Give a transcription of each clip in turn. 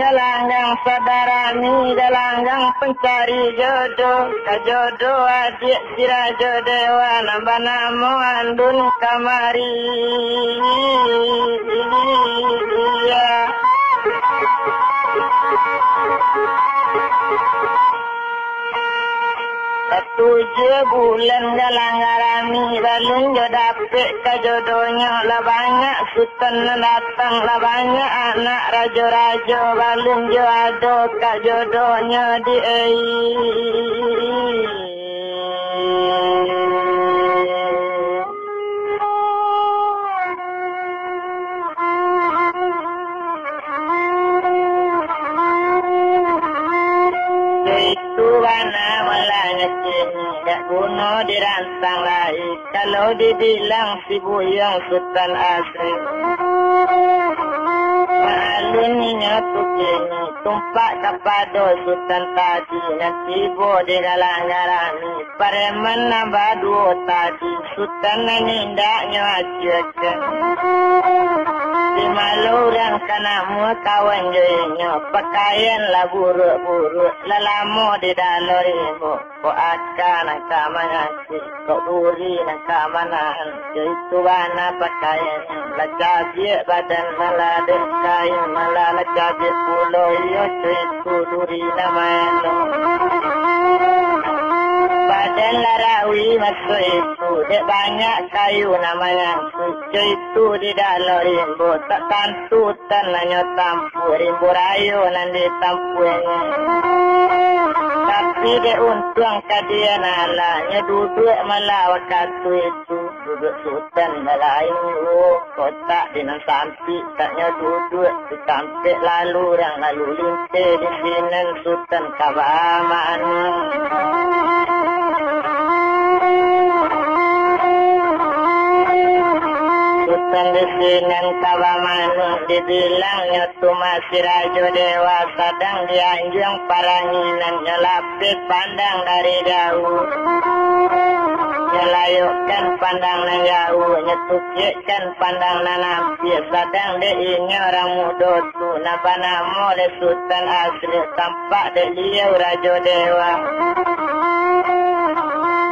Langgang sadarani galanggang pencari jodoh kajodoh adik sirajo dewa nambah namo andun kamari iya Tujuh bulan galang garami balun jo dapet kajodohnya lah banyak sultan datang lah banyak anak rajo-rajo balun jo ado kajodohnya di Bunuh diransang lagi kalau dibilang si buyang sultan asri malunnya tukini tumpak kepada sultan tadi nanti bo di galang-garami pareman nambah dua tadi sultan nindaknya aja di malurang kanamu kawan joinya pakaian lah buruk-buruk lelamo di dalorimu ko akan kamana ko duri na kamana itu wana pakaian la cabe badan malade kayu malala cabe pulo yo itu duri na malo badan larawi masuk itu dek banyak kayu namanya itu di dalam rimbo tak tantu tanahnya tampu rimbo rayu nanti tampunya tapi dia untung kadia nalanya duduk malah waktu itu duduk sultan malayu kotak dengan sampi taknya duduk di sampai lalu orang lalu linte di sini sultan kabaman sultan di sini kabaman dibilangnya tu masih rajo dewa sedang dianjung paranginan nyelapit pandang dari jauh nyelayukkan pandang na jauh nyetukikkan pandang na nampi sedang diingat orang muda tu nabanamu de sultan asli tampak de liau rajo dewa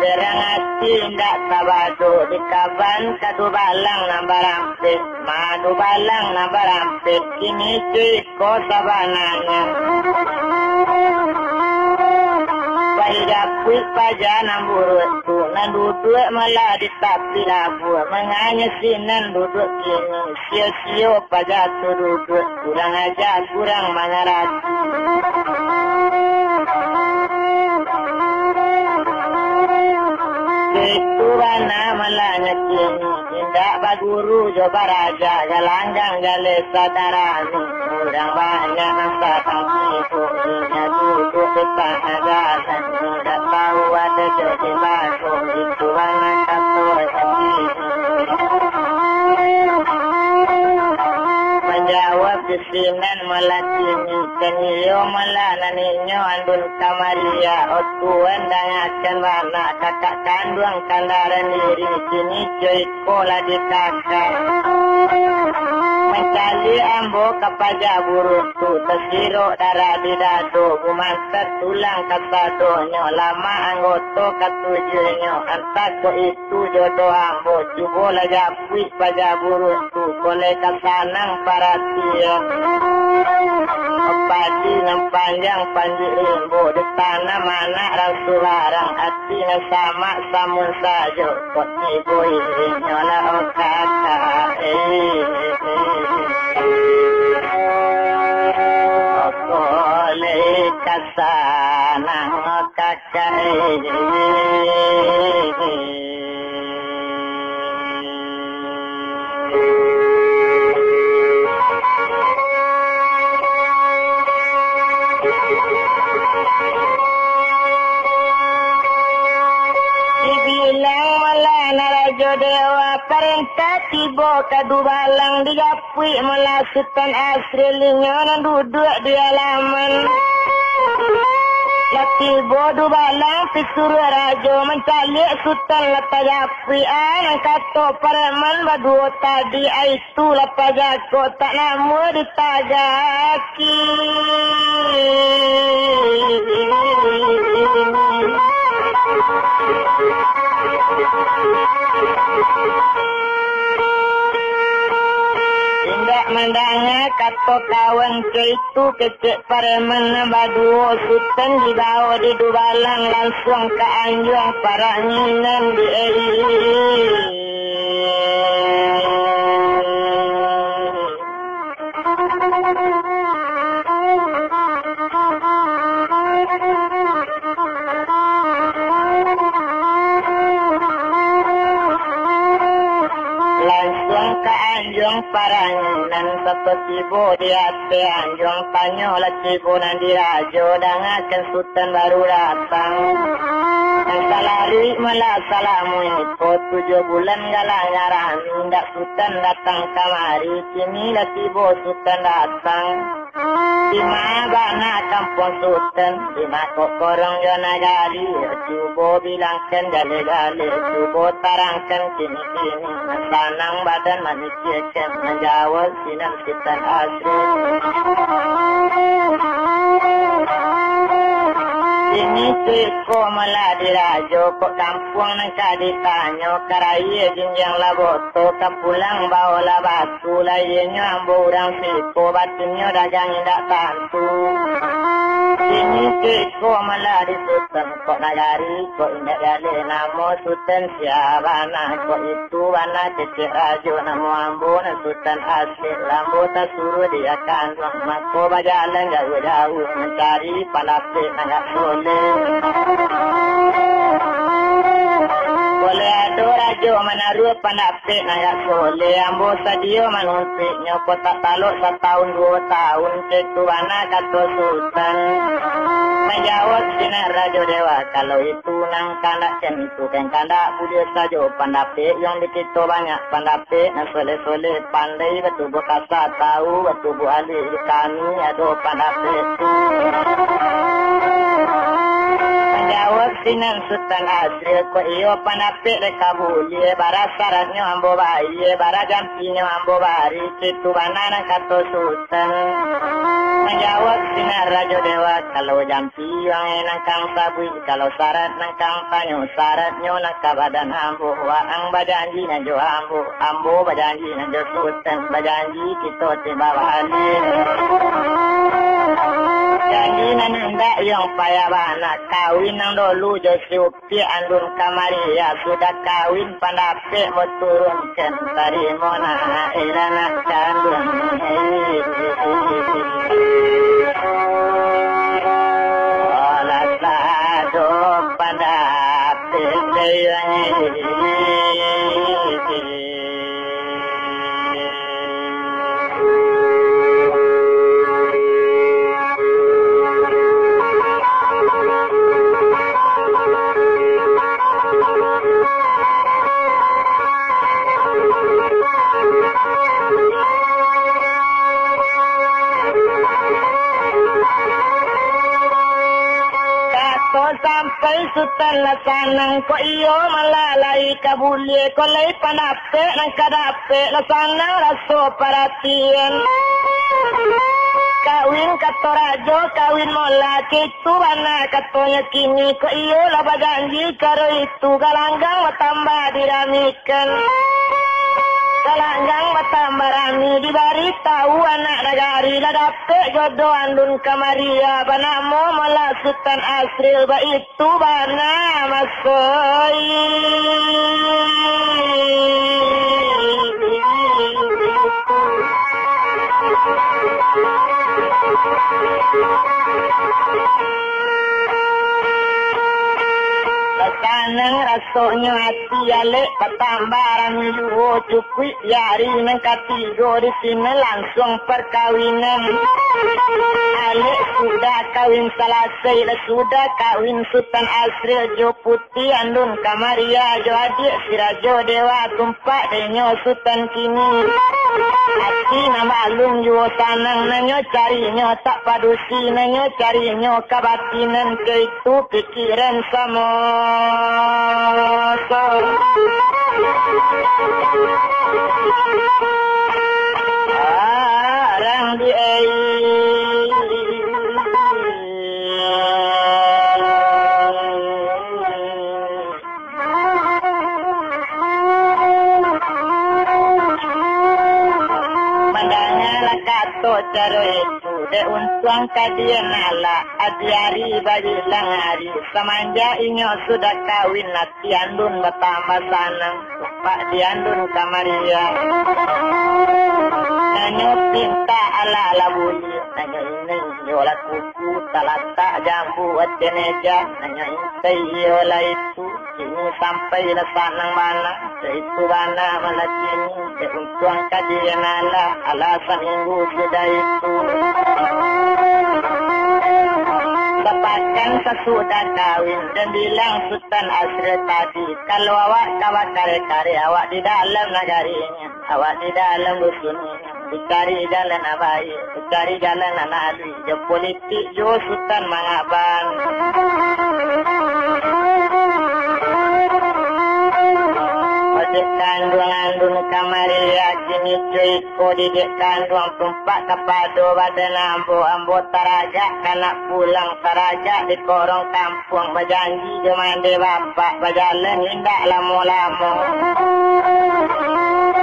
derang hati ndak sabado di kaban kadu balang nambah rampik madu balang nambah rampik kini ciko sabananya pajapui pajana buruk tu nan duduk malah di tapi labu menganya sinan duduk kini sio-sio pajatu duduk kurang aja kurang mangarati itu wana malanya kini tidak baguru coba raja galanggang gale sadarani kurang banyak nasa tangkiku ina duduk depan agasan tidak tahu ada jadi baru itu wana katoi menjawab di sinan melatini kenyo malaninyo andun kamaria otuan dangakan warna kakak kandung kandaran diri kini joy kola di kakak mencari ambo kapaja buruk tu tersiro darah di dado gumantar tulang kasadonyo lama anggoto katujuhnyo antako itu jodoh ambo cubola japui paja buruk tu boleh kasanang paratia padi yang panjang panji rimbo di tanah mana rasu larang hati sama samun sajo kot ibu nyola okaka okole kasanang okaka perintah tiba kadu balang digapui malah Sultan Asrilinyo nan duduk di halaman. Laki bodoh balang pisuru rajo mencalik Sultan lepas japui an kata pareman berdua tadi itu lepas jago tak nama ditagaki. Indak mandangnya kata kawan itu kecik pareman berdua Sultan dibawa di dubalang langsung ke anjung para nginan di parangan seperti di hati anjung panyo laki bunan dirajo dangakan Sultan baru datang yang salari malah salamu itu 7 bulan galang ngaran ndak Sultan datang kamari kini laki Sultan datang di mana kampung Sultan di mana korong yo nagari cubo bilangkan gale-gale cubo tarangkan kini-kini sanang badan manusia kan menjawab sinan Sultan Asri. Ini teko malah dirajo kok kampung nang ditanya karaya jenjang laboto kapulang bawa batu lainnya ambo orang teko batunya dagang indak tantu. Ini teko malah di Sultan kok nagari kok indak gale namo Sultan siapa nah kok itu wana kecik rajo namo ambo na Sultan Asri lambo tak suruh dia kan mako bajalan jauh-jauh mencari palapik nagak boleh ada rajo menaruh pandapik naya soleh ambo sadio manusiknya kota taluk 1 tahun 2 tahun ketuana kata Sultan menjawab sinar rajo dewa kalau itu nang kandak itu kan kandak budia sajo pandapik yang dikito banyak pandapik nang soleh-soleh pandai betul berkasa tahu betul bu ahli kami ada pandapik jawab sinan Sultan Asri ko iyo panapik rekabuli bara syaratnya ambo bayi bara jampinya ambo bari kitu banana kato Sultan menjawab sinar rajo dewa kalau jampi yang enang kang sabui kalau syarat nang kang panyo syaratnya nak badan ambo waang bajanji nan jo ambo bajanji nan jo Sultan bajanji kita tiba bali janji nan ndak yang payah bana kawin nang dulu jo siupi andun kamari ya sudah kawin pandapik mau turunkan tari mona ilana kandun olah sado pandapik deyang sampai Sultan lasanang ko iyo malalay kabulye ko lay panapik ng kadapik lasanang raso paratian kawin kato rajo kawin mo laki tubana katonya kini ko iyo labaganji karo itu galanggang matambah diramikan galanggang matambah rami dibari tahu anak nagari ladapik jodoh andun kamaria banamo malah Sultan Asri ba itu bana masoi Kanang rasanya hati alik petambaran yuwo cukui yari nang katigo di sini langsung perkawinan. Alik sudah kawin selesai lah sudah kawin Sultan Asril Jo Putih andun Kamaria Jo adik Sirajo Dewa tumpak denyo Sultan kini. Hati nama alung yuwo sanang nanyo carinya tak padusi nanyo carinya kabatinan ke itu pikiran sama. Arang di mandangnya kato caro itu de untuang kadian ala adiari bagi langari semanja inyo sudah kawin lati andun bertambah sanang pak diandun Kamaria nanyo pinta ala ala bunyi nanyo ini yola kuku talata jambu ateneja nanyo intai yola itu ini sampai la sanang mana itu mana malakini de untuang kadian ala seminggu sudah itu. Dapatkan sesudah kawin dan bilang Sultan Asril tadi kalau awak kawat kare-kare awak di dalam negarinya, awak di dalam dusunnya, dicari jalan abai, dicari jalan anadi, je politik jo Sultan mangabang. Ojek kandung Kamaria kini cuy kodi dek kandung tumpak kepado badan ambo taraja kanak pulang taraja di korong kampung berjanji jemande bapak berjalan indak lamo-lamo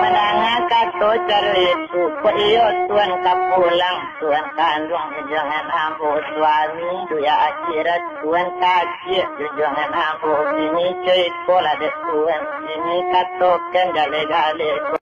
menangah kato cari itu iyo tuan kapulang tuan kandung jangan ambo suami duya akhirat tuan kaki jangan ambo ini cuy kola dek tuan ini kato kan gale-gale